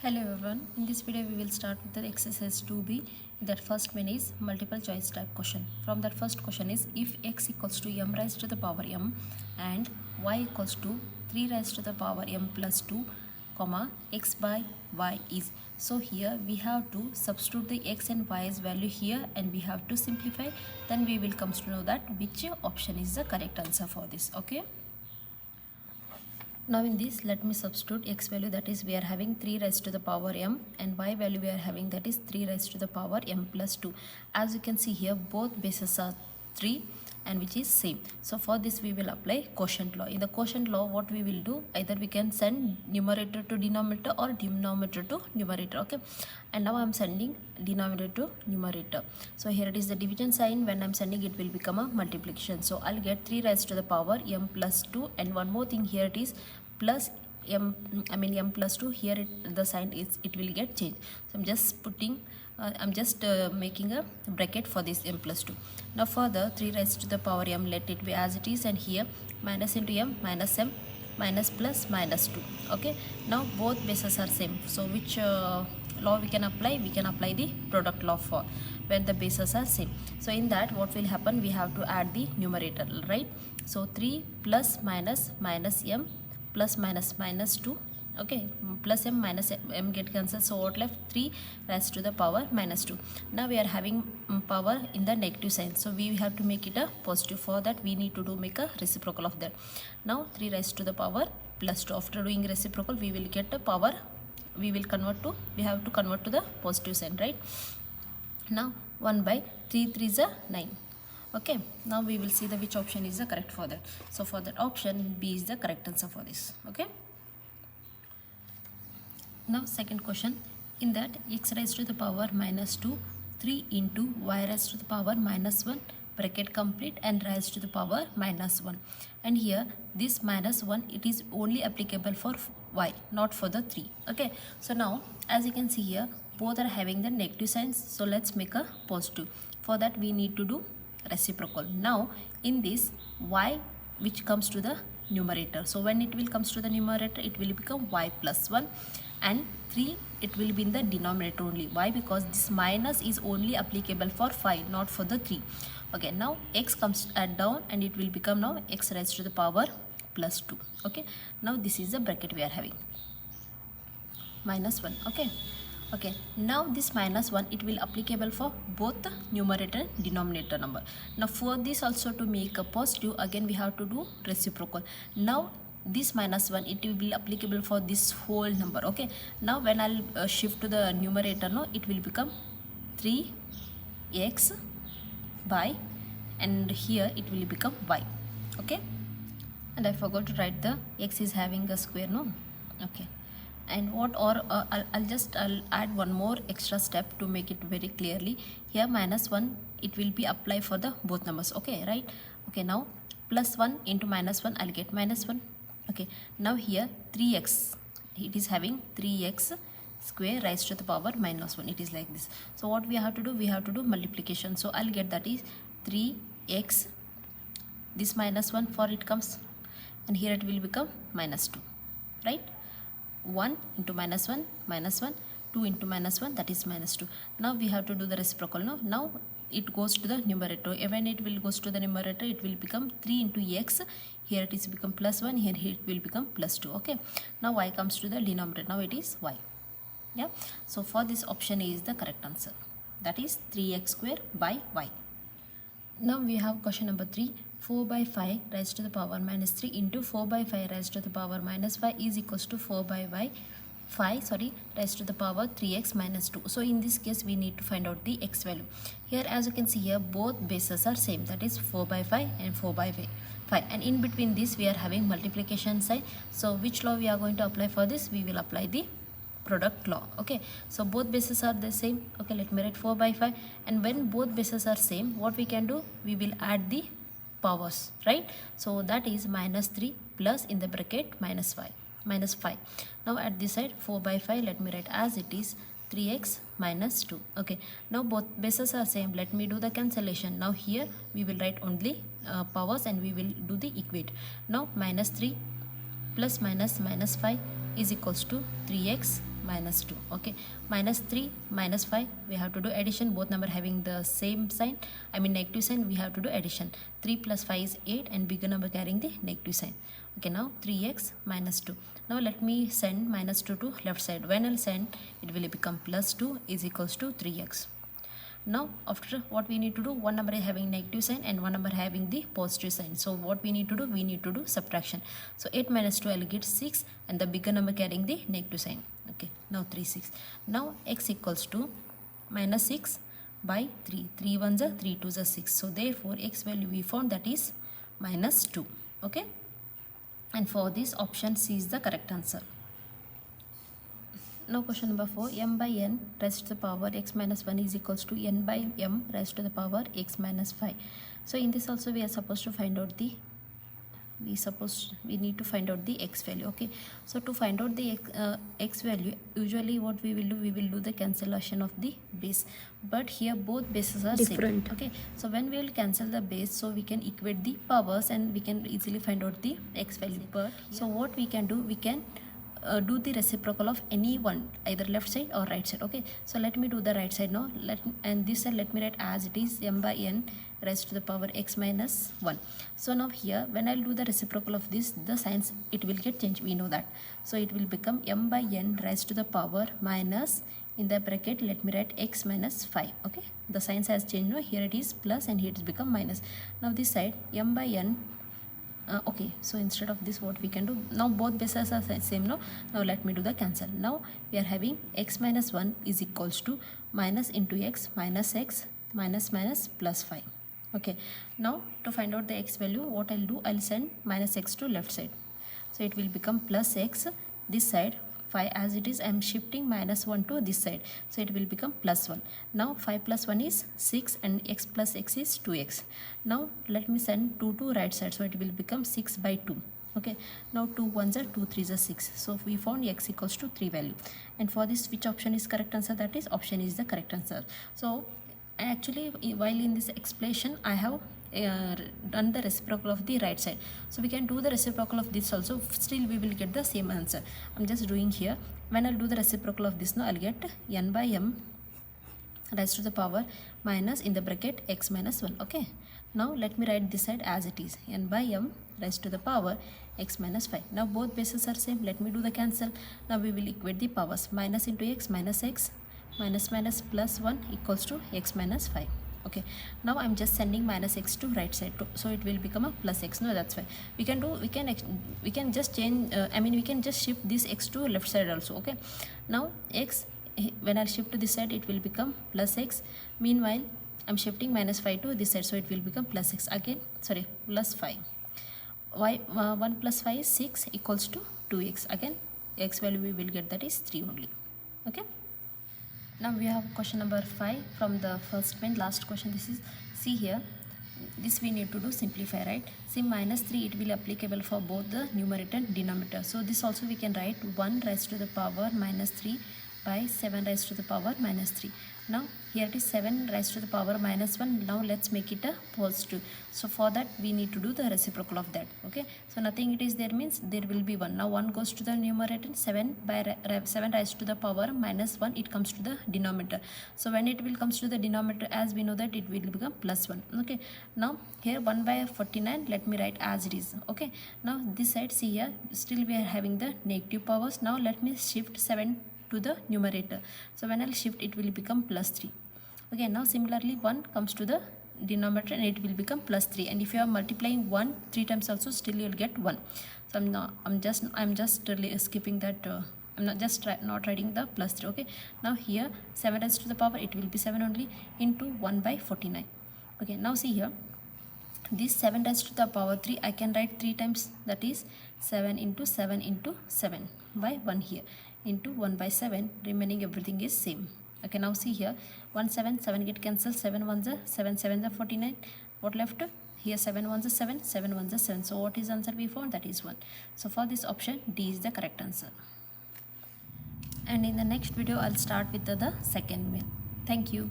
Hello everyone, in this video we will start with the exercise 2b. That first one is multiple choice type question. From that first question is if x equals to m raised to the power m and y equals to 3 raised to the power m plus 2 comma x by y is. So here we have to substitute the x and y's value here and we have to simplify, then we will come to know that which option is the correct answer for this. Okay. Now in this, let me substitute x value, that is we are having 3 raised to the power m, and y value we are having, that is 3 raised to the power m plus 2. As you can see here, both bases are 3 and which is same. So for this we will apply quotient law. In the quotient law, what we will do, either we can send numerator to denominator or denominator to numerator. Okay, and now I am sending denominator to numerator. So here it is the division sign. When I am sending, it will become a multiplication. So I'll get 3 raised to the power m plus 2, and one more thing here, it is plus m plus 2. Here the sign is, it will get changed. So I'm just putting making a bracket for this m plus 2. Now for the 3 raised to the power m, let it be as it is, and here minus into m minus m minus plus minus 2. Okay, now both bases are same. So which law we can apply? We can apply the product law for when the bases are same. So in that, what will happen, we have to add the numerator, right? So 3 plus minus minus m plus minus minus 2. Okay, plus m minus m get cancelled, so what left? 3 raised to the power minus 2. Now we are having power in the negative sign, so we have to make it a positive. For that we need to make a reciprocal of that. Now 3 raised to the power plus 2. After doing reciprocal, we will get a power, we have to convert to the positive sign, right? Now 1 by 3 3 is a 9. Okay, now we will see the which option is the correct for that. So for that option, B is the correct answer for this. Okay. Now second question, in that x raised to the power minus 2 3 into y raised to the power minus 1 bracket complete and raised to the power minus 1, and here this minus 1, it is only applicable for y, not for the 3. Okay, so now as you can see here, both are having the negative signs, so let's make a positive. For that we need to do reciprocal. Now in this, y which comes to the numerator, so when it will comes to the numerator, it will become y plus 1, and 3 it will be in the denominator only. Why? Because this minus is only applicable for 5, not for the 3. Okay, now x comes down and it will become now x raised to the power plus 2. Okay, now this is the bracket we are having, minus 1. Okay, now this minus 1, it will applicable for both the numerator and denominator number. Now for this also, to make a positive, again we have to do reciprocal. Now this minus 1, it will be applicable for this whole number. Okay, now when I'll shift to the numerator, no, it will become 3x by, and here it will become y. Okay, and I forgot to write the x is having a square, no. Okay, and what, or I'll add one more extra step to make it very clearly. Here minus 1, it will be applied for the both numbers. Okay, right? Okay, now plus 1 into minus 1, I'll get minus 1. Okay, now here 3x, it is having 3x square raised to the power minus 1. It is like this. So what we have to do, we have to do multiplication. So I'll get, that is 3x, this minus 1 for it comes, and here it will become minus 2, right? 1 into minus 1 minus 1, 2 into minus 1, that is minus 2. Now we have to do the reciprocal. Now it goes to the numerator. When it will goes to the numerator, it will become 3 into x. Here it is become plus 1. Here it will become plus 2. Okay, now y comes to the denominator. Now it is y. Yeah, so for this option is the correct answer, that is 3x square by y. Now we have question number 3. 4 by 5 raised to the power minus 3 into 4 by 5 raised to the power minus 5 is equals to 4 by 5 raised to the power 3x minus 2. So in this case, we need to find out the x value. Here as you can see here, both bases are same, that is 4 by 5 and 4 by 5, and in between this we are having multiplication sign. So which law we are going to apply for this? We will apply the product law. Okay, so both bases are the same. Okay, let me write 4 by 5, and when both bases are same, what we can do, we will add the powers, right? So that is minus 3 plus in the bracket minus 5. Now at this side, 4 by 5, let me write as it is 3x minus 2. Okay, now both bases are same. Let me do the cancellation. Now here we will write only powers and we will do the equate. Now minus 3 plus minus minus 5 is equals to 3x minus 2. Okay, minus 3 minus 5, we have to do addition, both number having the same sign, I mean negative sign, we have to do addition. 3 plus 5 is 8 and bigger number carrying the negative sign. Okay, now 3x minus 2. Now let me send minus 2 to left side. When I'll send, it will become plus 2 is equals to 3x. Now after what we need to do, one number is having negative sign and one number having the positive sign. So what we need to do, we need to do subtraction. So 8 minus 2, I'll get 6 and the bigger number carrying the negative sign. Okay, now 3 6. Now x equals to minus 6 by 3. 3 1s are 3 2s are 6. So therefore x value we found, that is minus 2. Okay, and for this option C is the correct answer. Now question number 4, m by n raised to the power x minus 1 is equals to n by m raised to the power x minus 5. So in this also we are supposed to find out the, we need to find out the x value. Okay, so to find out the x value, usually what we will do, we will do the cancellation of the base, but here both bases are different. Same. Okay, so when we will cancel the base, so we can equate the powers and we can easily find out the x value. But so what we can do, we can do the reciprocal of any one, either left side or right side. Okay, so let me do the right side now. And this side let me write as it is, m by n raised to the power x minus 1. So now here when I'll do the reciprocal of this, the signs it will get changed, we know that. So it will become m by n raised to the power minus, in the bracket let me write x minus 5. Okay, the signs has changed now, here it is plus and here it is become minus. Now this side m by n, okay, so instead of this what we can do, now both bases are same. Now let me do the cancel. Now we are having x minus 1 is equals to minus into x minus minus plus 5. Okay, now to find out the x value, what I'll do, I'll send minus x to left side, so it will become plus x. This side 5 as it is, I am shifting minus 1 to this side, so it will become plus 1. Now 5 plus 1 is 6 and x plus x is 2x. Now let me send 2 to right side, so it will become 6 by 2. Okay, now 2 1s are 2 3s are 6. So we found x equals to 3 value, and for this which option is correct answer, that is option is the correct answer. So actually while in this explanation I have done the reciprocal of the right side, so we can do the reciprocal of this also, still we will get the same answer. I'm just doing here, when I'll do the reciprocal of this now, I'll get n by m raised to the power minus, in the bracket x minus 1. Okay, now let me write this side as it is, n by m raised to the power x minus 5. Now both bases are same, let me do the cancel. Now we will equate the powers, minus into x minus minus plus 1 equals to x minus 5. Okay, now I'm just sending minus x to right side, so it will become a plus x. No, that's why we can do, we can just change, I mean we can just shift this x to left side also. Okay, now x, when I shift to this side it will become plus x. Meanwhile I'm shifting minus 5 to this side, so it will become plus x again, sorry, plus 5. Why 1 plus 5 is 6 equals to 2x. Again x value we will get, that is 3 only. Okay, now we have question number 5 from the first pen, last question. This is, see here, this we need to do simplify, right? See minus 3, it will applicable for both the numerator and denominator. So this also we can write 1 raised to the power minus 3 by 7 raised to the power minus 3. Now here it is 7 raised to the power minus 1. Now let's make it a positive. So for that we need to do the reciprocal of that. Okay, so nothing it is there means there will be 1. Now 1 goes to the numerator, 7 by 7 raised to the power minus 1, it comes to the denominator. So when it will comes to the denominator, as we know that it will become plus 1. Okay, now here 1 by 49, let me write as it is. Okay, now this side, see here, still we are having the negative powers. Now let me shift 7 to the numerator, so when I'll shift it will become plus 3. Okay, now similarly 1 comes to the denominator and it will become plus 3, and if you are multiplying 1 3 times also, still you'll get 1. So I'm just really skipping that, I'm not writing the plus 3. Okay, now here 7 raised to the power, it will be 7 only, into 1 by 49. Okay, now see here, this 7 raised to the power 3 I can write 3 times, that is 7 into 7 into 7 by 1 here, into 1 by 7, remaining everything is same. Okay, now see here, 1 7 7 get cancelled, 7 1s are 7 7s are 49. What left here? 7 1s are 7, 7 1s are 7. So what is the answer we found? That is 1. So for this option D is the correct answer. And in the next video I'll start with the second one. Thank you.